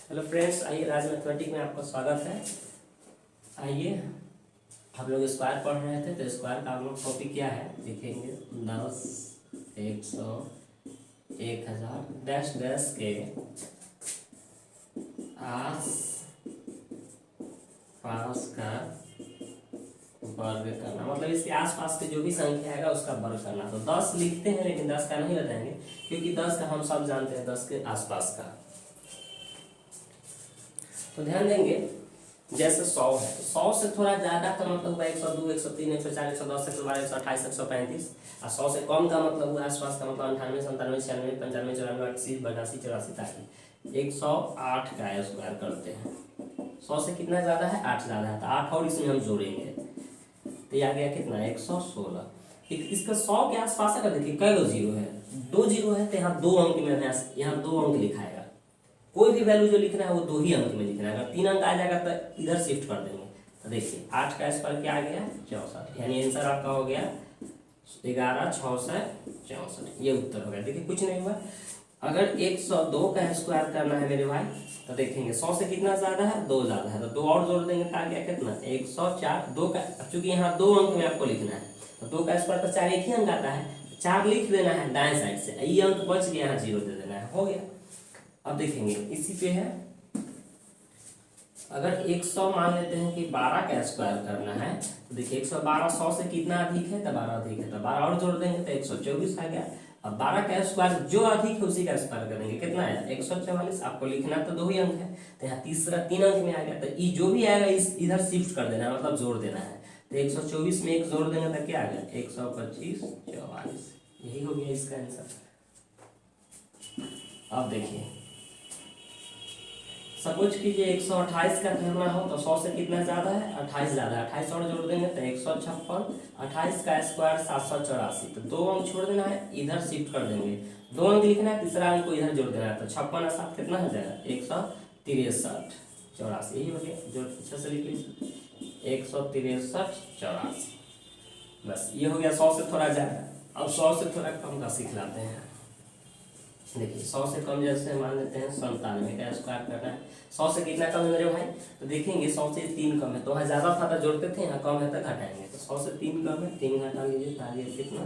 Hello friends, आइए राज mathematic में आपका स्वागत है। आइए, हम लोग स्क्वायर पढ़ रहे थे तो स्क्वायर का हम लोग टॉपिक क्या है देखेंगे। 10, 100, 1000 डैश डैश के आस पास का वर्ग करना, मतलब इसके आसपास के जो भी संख्या आएगा उसका वर्ग करना। तो 10 लिखते हैं लेकिन 10 का नहीं बताएंगे, क्योंकि 10 का हम सब जानते हैं 10 के आसपास का। तो ध्यान देंगे, जैसे 100 है तो 100 से थोड़ा ज़्यादा का मतलब हुआ 102, 103, 104, 110, 112, 128, 135। और 100 से कम का मतलब हुआ आसपास का, मतलब 98, 97, 96, 95, 94, 88, 82, 84 तक। 108 का स्क्वायर करते हैं। 100 से कितना ज़्यादा है? 8 ज़्यादा है, तो 8 और इसमें हम जोड़ेंगे तो ये आ गया कितना? 116। इसका 100 के आसपास का देखिए कई गो जीरो है, 2 जीरो है, तो यहाँ 2 अंक में यहाँ 2 अंक लिखाएगा। कोई भी वैल्यू जो लिखना है वो 2 ही अंक में लिखना है। अगर 3 अंक आ जाएगा तो इधर शिफ्ट कर देंगे। तो देखिए 8 का स्क्वायर क्या आ गया? 64। यानी आंसर आपका हो गया 11, 6 से 64। ये उत्तर हो गया। देखिए कुछ नहीं हुआ। अगर 102 का स्क्वायर करना है मेरे भाई, तो देखेंगे 100 से कितना ज्यादा है? 2 ज्यादा है, तो 2 और जोड़ देंगे तो आ गया कितना? 104। 2 का, चूंकि यहाँ 2 अंक में आपको लिखना है तो 2 का स्क्वायर तो 4 एक ही अंक आता है, 4 लिख देना है दाएं साइड से, ये अंक बच गया, यहाँ 0 दे देना है, हो गया। अब देखेंगे इसी पे है, अगर 100 मान लेते हैं कि 12 का स्क्वायर करना है तो देखिए 112 100 से कितना अधिक है? तो 12 अधिक है, तो 12 और जोड़ देंगे तो 124 आ गया। अब 12 का स्क्वायर जो अधिक है उसी का स्क्वायर करेंगे, कितना है? 144। आपको लिखना तो 2 ही अंक है, तो यहाँ तीसरा 3 अंक में आ गया, तो ये जो भी आएगा इस इधर शिफ्ट कर देना है, मतलब जोड़ देना है। तो 124 में 1 जोड़ देंगे तो क्या आ गया? 125, 44। यही हो गया इसका आंसर। अब देखिए, सपोज कीजिए 128 का करना हो तो 100 से कितना ज्यादा है? 28 ज्यादा है, 28 और जोड़ देंगे तो 156। 28 का स्क्वायर 784, तो 2 अंक छोड़ देना है, इधर शिफ्ट कर देंगे। 2 अंक लिखना है, तीसरा अंक को इधर जोड़ देना है, तो 56 और 7 कितना हो जाएगा? 163, 84। यही हो गया, जो अच्छे से लिख लीजिए 163, 84। बस ये हो गया 100 से थोड़ा ज्यादा। अब 100 से थोड़ा कम का सीख लाते हैं। देखिए 100 से कम जैसे मान लेते हैं 97 का स्क्वायर करना है। 100 से कितना कम है मेरे भाई? तो देखेंगे 100 से 3 कम है, तो वहाँ ज़्यादा था तो जोड़ते थे, यहाँ कम है तो घटाएंगे। तो 100 से 3 कम है, 3 घटा लीजिए तो आ गया कितना?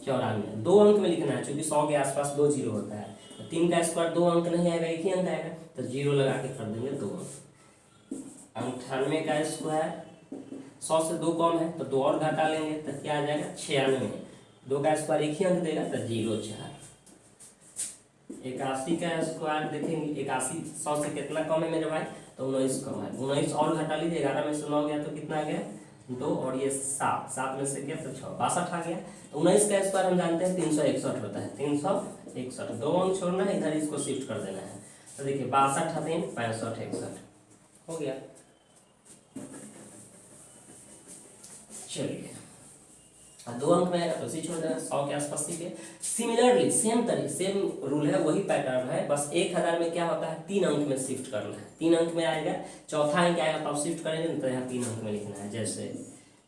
94। 2 अंक में लिखना है, चूंकि 100 के आसपास 2 जीरो होता है, तो 3 का स्क्वायर 2 अंक नहीं आएगा, एक ही अंक आएगा, तो 0 लगा के कर देंगे 2 अंक। 98 का स्क्वायर 100 से 2 कम है, तो 2 और घटा लेंगे तो क्या आ जाएगा? 96। 2 का स्क्वायर एक ही अंक देगा, तो 0, 4। 81 का स्क्वायर देखेंगे, 81 100 से कितना कम है मेरे भाई? तो 19 कम है, 19 और घटा लीजिए, 11 में से 9 गया तो कितना आ गया? 2, और ये 7, 7 में से गया तो 6, 62 आ गया। तो 19 का स्क्वायर हम जानते हैं 361 होता है, 361। 2 अंक छोड़ना है, इधर इसको शिफ्ट कर देना है, तो देखिए 62 3 65 61 हो गया। चलिए 2 अंक में आएगा तो उसी छोड़ देना, 100 के आसपास। ठीक है, सिमिलरली सेम रूल है, वही पैटर्न है, बस 1000 में क्या होता है? 3 अंक में शिफ्ट करना है। 3 अंक में आएगा, चौथा अंक आएगा तो आप शिफ्ट करेंगे, तो यहाँ 3 अंक में लिखना है। जैसे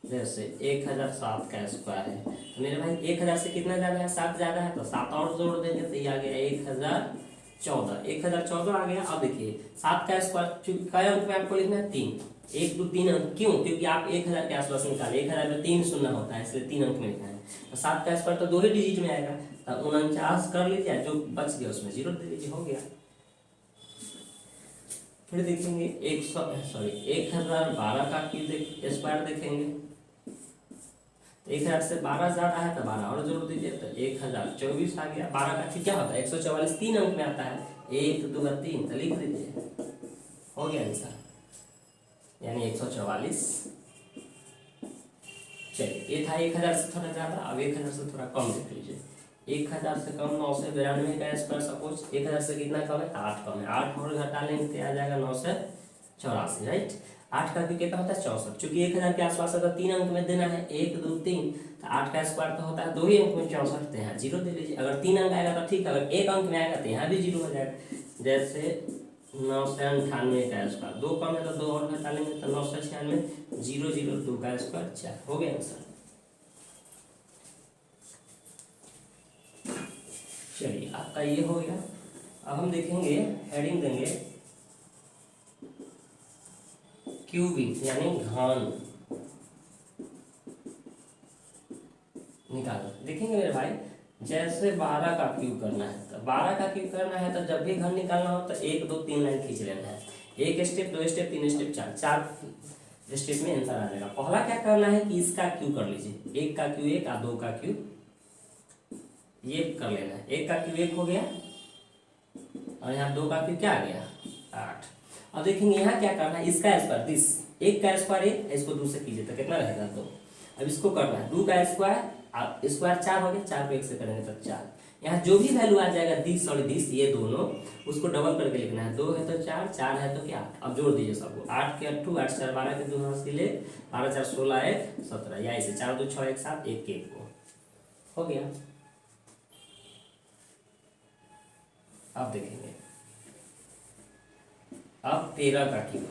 1007 का स्क्वायर है, तो मेरे भाई 1000 से कितना ज्यादा है? 7 ज्यादा है, तो 7 और जोड़ देंगे तो ये आ गया 1014। 1014 आ गया। अब देखिए 7 का स्क्वायर चूंकि कई अंक में आपको लिखना है? 3, 1 2 3 अंक। क्यों? क्योंकि आप 1000 के आसपास निकाले, 1000 में 3 शून्य होता है, इसलिए 3 अंक में लिखना है। तो 7 का स्क्वायर तो 2 ही डिजिट में आएगा, तो 49 कर लीजिए, जो बच गया उसमें 0 दे दीजिए, हो गया। फिर देखेंगे 1012 का स्क्वायर देखेंगे, तो 1000 से 12 ज्यादा है तो 12 और जोड़ दीजिए, तो 1024 आ गया। 12 का फिर क्या होता है? 144 3 अंक में आता है, 1 2 3, तो लिख दीजिए, हो गया आंसर, यानी 144। चलिए ये था 1000 से थोड़ा ज्यादा। अब 1000 से थोड़ा कम देख लीजिए। 1000 से कम 992 का स्क्वायर, सपोज 1000 से कितना कम है? 8 कम है, 8 और घटा लेंगे तो आ जाएगा 984, राइट। 8 का भी कितना होता है? 64। चूंकि 1000 के आसपास अगर 3 अंक में देना है, 1 2 3, तो 8 का स्क्वायर तो होता है 2 ही अंक में 64, तो यहाँ 0 दे लीजिए। अगर 3 अंक आएगा तो ठीक है, अगर 1 अंक में आएगा तो यहाँ भी 0 हो जाएगा। जैसे 998 का स्क्वायर, 2 कम है तो 2 और घटा लेंगे तो 996, 002 का स्क्वायर 4, हो गया आंसर। चलिए आपका ये हो गया। अब हम देखेंगे, हेडिंग देंगे क्यूबिक यानी घन निकालो। देखेंगे मेरे भाई, जैसे 12 का क्यूब करना है तो 12 का क्यूब करना है तो जब भी घन निकालना हो तो 1 2 3 लाइन खींच लेना है। एक स्टेप, 2 स्टेप, 3 स्टेप, 4 स्टेप में आंसर आ जाएगा। पहला क्या करना है कि इसका क्यूब कर लीजिए, 1 का क्यूब 1 और 2 का क्यूब ये कर लेना है। 1 का क्यूब 1 हो गया और यहाँ 2 का क्यूब क्या आ गया 8। अब देखेंगे यहाँ क्या करना है, इसका स्क्वायर, दिस 1 का स्क्वायर 1, इसको 2 से कीजिए तो कितना रहेगा 2। अब इसको करना है 2 का स्क्वायर, अब स्क्वायर 4 हो गया, 4 को 1 से करेंगे तो 4। यहाँ जो भी वैल्यू आ जाएगा दिस और दिस ये दोनों, उसको डबल करके लिखना है। 2 है तो 4, 4 है तो क्या, अब जोड़ दीजिए सबको। 8 के 8 8 4 12 के 2 हासिल 1, 12 4 16 1 17, या इसे 4 2 6 1 7 1 के 1 को हो गया। अब देखेंगे, अब 13 का क्यूब,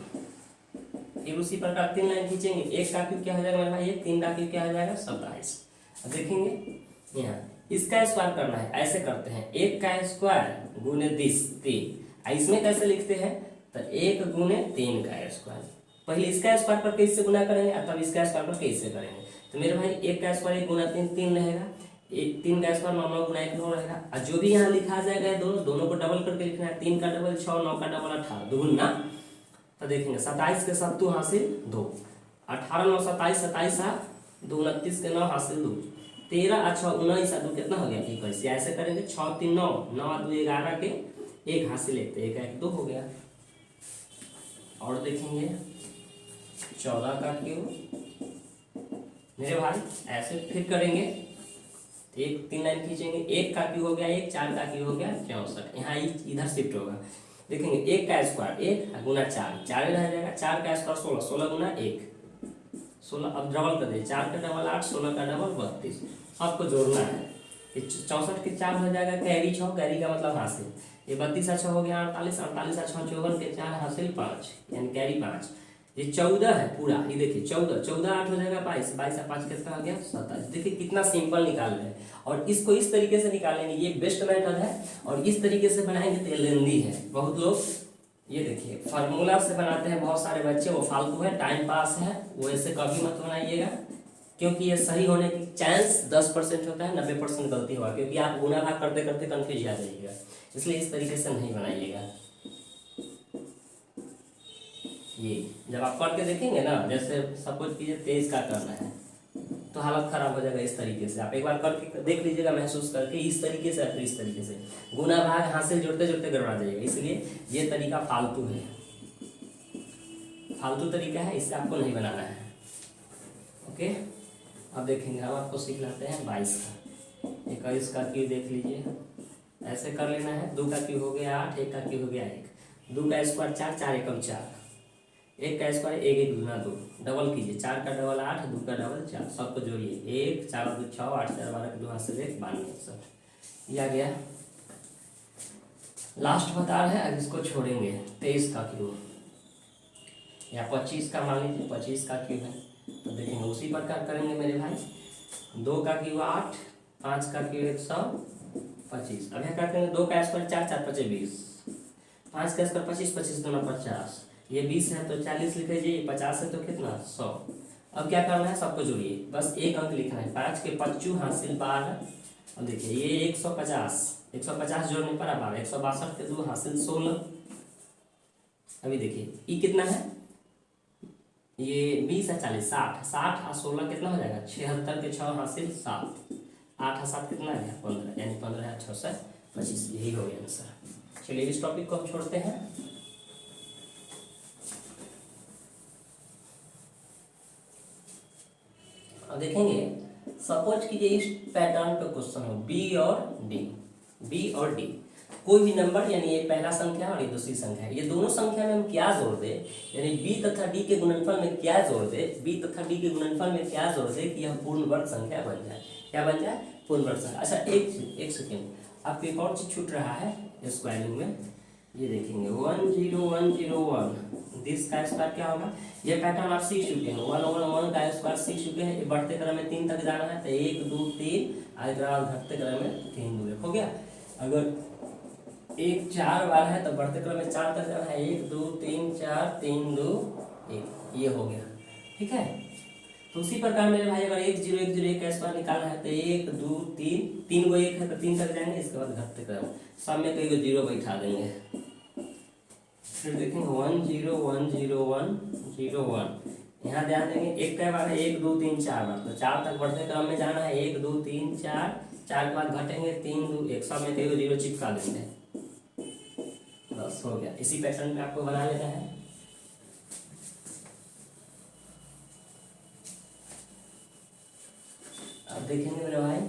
फिर उसी प्रकार 3 लाइन खींचेंगे। 1 का क्यूब क्या हो जाएगा मेरे भाई, 3 का क्यूब क्या हो जाएगा 27। अब देखेंगे यहाँ इसका स्क्वायर करना है, ऐसे करते हैं 1 का स्क्वायर गुने दिस 3, इसमें कैसे लिखते हैं तो 1 गुने 3 का स्क्वायर। पहले इसका स्क्वायर करके इससे गुना करेंगे और तब इसका स्क्वायर करके इससे करेंगे। तो मेरे भाई 1 का स्क्वायर 1 गुना 3 3 रहेगा, 3 का स्क्वायर 9 9 गुना 1 9 रहेगा। और जो भी यहाँ लिखा जाएगा दोनों को डबल करके लिखना है। 3 का डबल 6, 9 का डबल 18, दुगुना। तो देखेंगे 27 के 7 2 हासिल 2, 18 9 27, 27 2 29 के 9 हासिल 2, 13 अच्छा 19 2 कितना हो गया 21। ऐसे करेंगे 6 3 9 9 2 11 के 1 हासिल 1 तो 1 1 2 हो गया। और देखेंगे 14 का क्यूब मेरे भाई ऐसे फिर करेंगे, 1 3 लाइन खींचेंगे। 1 का क्यूब हो गया 1, 4 का क्यूब हो गया 64, यहाँ इधर शिफ्ट होगा। देखेंगे 1 का स्क्वायर 1 गुना 4, 4 रह जाएगा। 4 का स्क्वायर 16, 16 गुना 1 16। अब डबल कर दे, 4 का डबल 8, 16 का डबल 32, सबको जोड़ना है। 64 के 4 हो जाएगा कैरी 6, कैरी का मतलब हासिल। ये 32 अच्छा हो गया 48, 48 अच्छा 54 के 4 हासिल 5 यानी कैरी 5। ये 14 है पूरा, ये देखिए 14 14 8 हो जाएगा 22, 22 और 5 कितना आ गया 27। देखिए कितना सिंपल निकाल रहे हैं। और इसको इस तरीके से निकालेंगे, ये बेस्ट मेथड है। और इस तरीके से बनाएंगे तो ये लेंदी है। बहुत लोग ये देखिए फार्मूला से बनाते हैं बहुत सारे बच्चे, वो फालतू है, टाइम पास है, वो ऐसे कभी मत बनाइएगा। क्योंकि ये सही होने की चांस 10% होता है, 90% गलती होगा। क्योंकि आप गुना भाग करते करते कंफ्यूज आ जाइएगा, इसलिए इस तरीके से नहीं बनाइएगा। ये जब आप पढ़ के देखेंगे ना, जैसे सपोज कीजिए 23 का करना है तो हालत खराब हो जाएगा। इस तरीके से आप एक बार करके देख लीजिएगा, महसूस करके इस तरीके से, फिर इस तरीके से गुना भाग हासिल जोड़ते जोड़ते गड़बड़ा जाएगा। इसलिए ये तरीका फालतू है, फालतू तरीका है, इससे आपको नहीं बनाना है। ओके, अब देखेंगे हम आपको सिखलाते हैं 22 का। 21 का क्यू देख लीजिए, ऐसे कर लेना है। 2 का क्यू हो गया 8, 1 का क्यू हो गया 1, 2 का स्क्वायर 4, 4 एकम 4, 1 का स्क्वायर 1 1 गुना 2, डबल कीजिए। 4 का डबल 8, 2 का डबल 4, सबको जोड़िए। 1 4 2 6 8 4 12 के 2 हाथ से 1 92 ये आ गया। लास्ट बता रहे हैं, अब इसको छोड़ेंगे। 23 का क्यूब या 25 का मान लीजिए, 25 का क्यूब है तो देखेंगे उसी प्रकार करेंगे मेरे भाई। 2 का क्यूब 8, 5 का क्यूब 125। अब यहाँ क्या करेंगे, 2 का स्क्वायर 4 4 5 20, 5 का स्क्वायर 25 25 2 50, ये 20 है तो 40 लिख लीजिए, 50 है तो कितना 100। अब क्या करना है, सबको जोड़िए, बस एक अंक लिखना है। 5 के 25 हासिल 12। अब देखिए ये 150, 150 जोड़ने पर 12, 162 के 2 हासिल 16। अभी देखिए ये कितना है, ये 20 है 40 60, 60 और 16 कितना हो जाएगा 76 के 6 हासिल 7, 8 और 7 कितना है 15, यानी 15 है 6 से 25। यही हो गया आंसर। चलिए इस टॉपिक को हम छोड़ते हैं। अब देखेंगे, सपोज कीजिए इस पैटर्न पे क्वेश्चन हो बी और डी, कोई भी नंबर, यानी ये पहला संख्या और ये दूसरी संख्या है। ये दोनों संख्या में हम क्या जोड़ दे, यानी बी तथा डी के गुणनफल में क्या जोड़ दे, बी तथा डी के गुणनफल में क्या जोड़ दे कि यह पूर्ण वर्ग संख्या बन जाए। क्या बन जाए, पूर्ण वर्ग संख्या। अच्छा एक सेकेंड, आपको एक और चीज छूट रहा है स्क्वायरिंग में। ये देखेंगे 10101, दिस का स्क्वायर क्या होगा, ये पैटर्न आप सीख चुके हैं। 1 का स्क्वायर सीख चुके हैं। ये बढ़ते क्रम में 3 तक जाना है तो 1 2 3, घटते क्रम में 3 2 हो गया। अगर 1 4 बार है तो बढ़ते क्रम में 4 तक जाना है, 1 2 3 4 3 2 1, ये हो गया। ठीक है, तो उसी प्रकार मेरे भाई अगर 1 0 1 0 1 का स्क्वायर निकालना है तो 1 2 3, 3 को 1 है तो 3 तक जाएंगे, इसके बाद घटते क्रम सब में कई को 0 बैठा देंगे। फिर देखेंगे 1 0 1 0 1 0 1, यहाँ ध्यान देंगे 1 कई बार है, 1 2 3 4 बार, तो 4 तक बढ़ते क्रम में जाना है, 1 2 3 4, 4 के बाद घटेंगे 3 2 1, सब में कई को 0 चिपका देंगे, बस हो गया। इसी पैटर्न में आपको बना लेना है। अब देखेंगे मेरे भाई,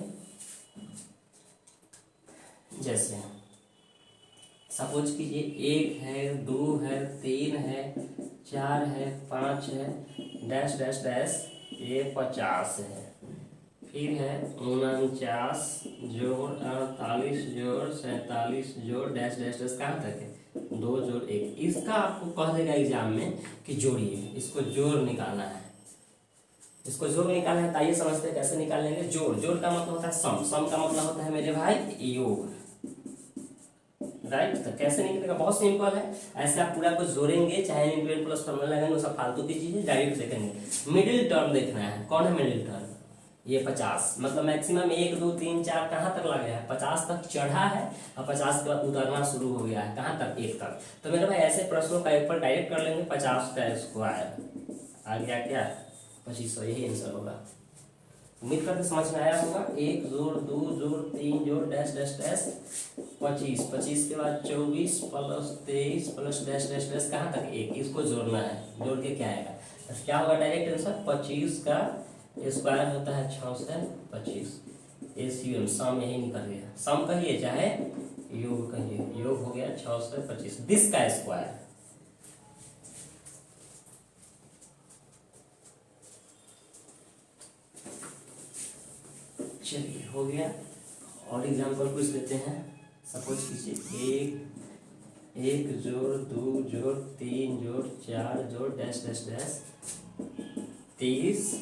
जैसे सपोज कीजिए 1 है 2 है 3 है 4 है 5 है डैश डैश डैश, ये 50 है, फिर है 49 जोड़ 48 जोड़ 47 जोड़ डैश डैश डैश, कहाँ तक है 2 जोड़ 1। इसका आपको कह देगा एग्जाम में कि जोड़िए, इसको जोड़ निकालना है, इसको जोड़ निकालना है। ताइए समझते हैं कैसे निकालेंगे। जोड़, जोड़ का मतलब होता है सम, सम का मतलब होता है मेरे भाई योग, राइट। तो कैसे निकलेगा, बहुत सिंपल है। ऐसे आप पूरा कुछ जोड़ेंगे, चाहे इंटू प्लस फॉर्मूला लगाएंगे, वो सब फालतू की चीजें डायरेक्ट देखेंगे। मिडिल टर्म देखना है, कौन है मिडिल टर्म, ये 50, मतलब मैक्सिमम 1 2 3 4 कहाँ तक लग गया है, 50 तक चढ़ा है और 50 के बाद उतरना शुरू हो गया है, कहाँ तक 1 तक। तो मेरे भाई ऐसे प्रश्नों का एक पर डायरेक्ट कर लेंगे, 50 का स्क्वायर आ गया क्या 2500, यही आंसर होगा। उम्मीद करते समझ में आया होगा। 1 जोड़ 2 जोड़ 3 जोड़ डैश डैश डैश 25, 25 के बाद 24 plus 23 plus dash dash dash, कहाँ तक 1, इसको जोड़ना है, जोड़ के क्या आएगा, तो क्या होगा डायरेक्ट आंसर 25 का स्क्वायर होता है 6 से 25, एसीएम सम यही निकल गया। सम कहिए चाहे योग कहिए, योग हो गया 6 से 25, दिस का स्क्वायर। चलिए हो गया। और एग्जाम्पल कुछ लेते हैं। सपोज कीजिए 1 जोड़ 2 जोड़ 3 जोड़ 4 जोड़ डैश डैश डैश 30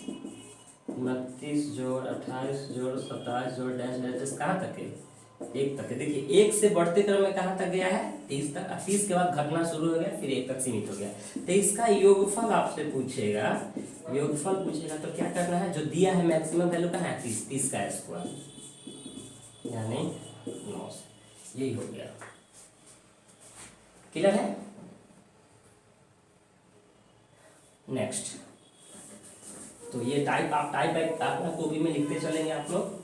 29 जोड़ 28 जोड़ 27 जोड़ डैश डैश डैश, कहाँ तक है 1 तक है। देखिए 1 से बढ़ते क्रम में कहाँ तक गया है 30 तक, 30 के बाद घटना शुरू हो गया, फिर 1 तक सीमित हो गया। तो इसका योगफल आपसे पूछेगा, योगफल पूछेगा तो क्या करना है, जो दिया है मैक्सिमम वैल्यू कहाँ है 30, 30 का स्क्वायर यानी 9, यही हो गया। क्लियर है। नेक्स्ट, तो ये टाइप आप टाइप अपना कॉपी में लिखते चलेंगे आप लोग,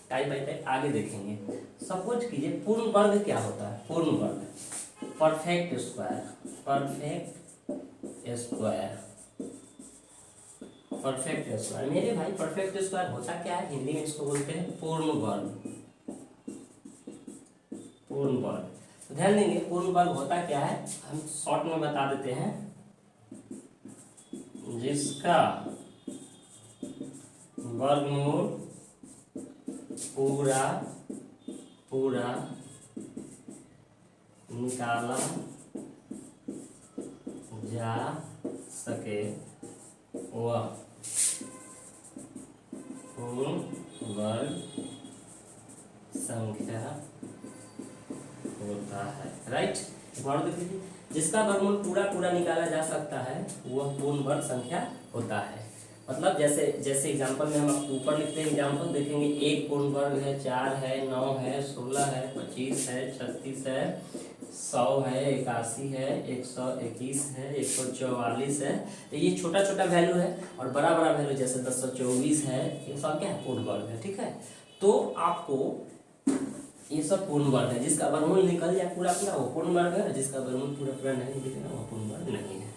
टाइप बाई टाइप आगे देखेंगे। सपोज कीजिए पूर्ण वर्ग क्या होता है, पूर्ण वर्ग perfect square, perfect square, perfect square. मेरे भाई परफेक्ट स्क्वायर होता क्या है, हिंदी में इसको बोलते हैं पूर्ण वर्ग, पूर्ण वर्ग। तो ध्यान देंगे पूर्ण वर्ग होता क्या है, हम शॉर्ट में बता देते हैं, जिसका वर्गमूल पूरा पूरा निकाला जा सके वह पूर्ण वर्ग संख्या होता है, राइट। वर्ग देखिए, जिसका वर्गमूल पूरा पूरा निकाला जा सकता है वह पूर्ण वर्ग संख्या होता है। मतलब जैसे जैसे एग्जांपल में हम ऊपर लिखते हैं, एग्जांपल देखेंगे 1 पूर्ण वर्ग है, 4 है, 9 है, 16 है, 25 है, 36 है, 100 है, 81 है, 121 है, 144 है। तो ये छोटा छोटा वैल्यू है, और बड़ा बड़ा वैल्यू जैसे 1024 है, ये सब क्या है पूर्ण वर्ग है, ठीक है। तो आपको ये सब पूर्ण वर्ग है, जिसका वर्गमूल निकल जाए पूरा पूरा वो पूर्ण वर्ग है, जिसका वर्गमूल पूरा पूरा नहीं निकलेगा वो पूर्ण वर्ग नहीं है।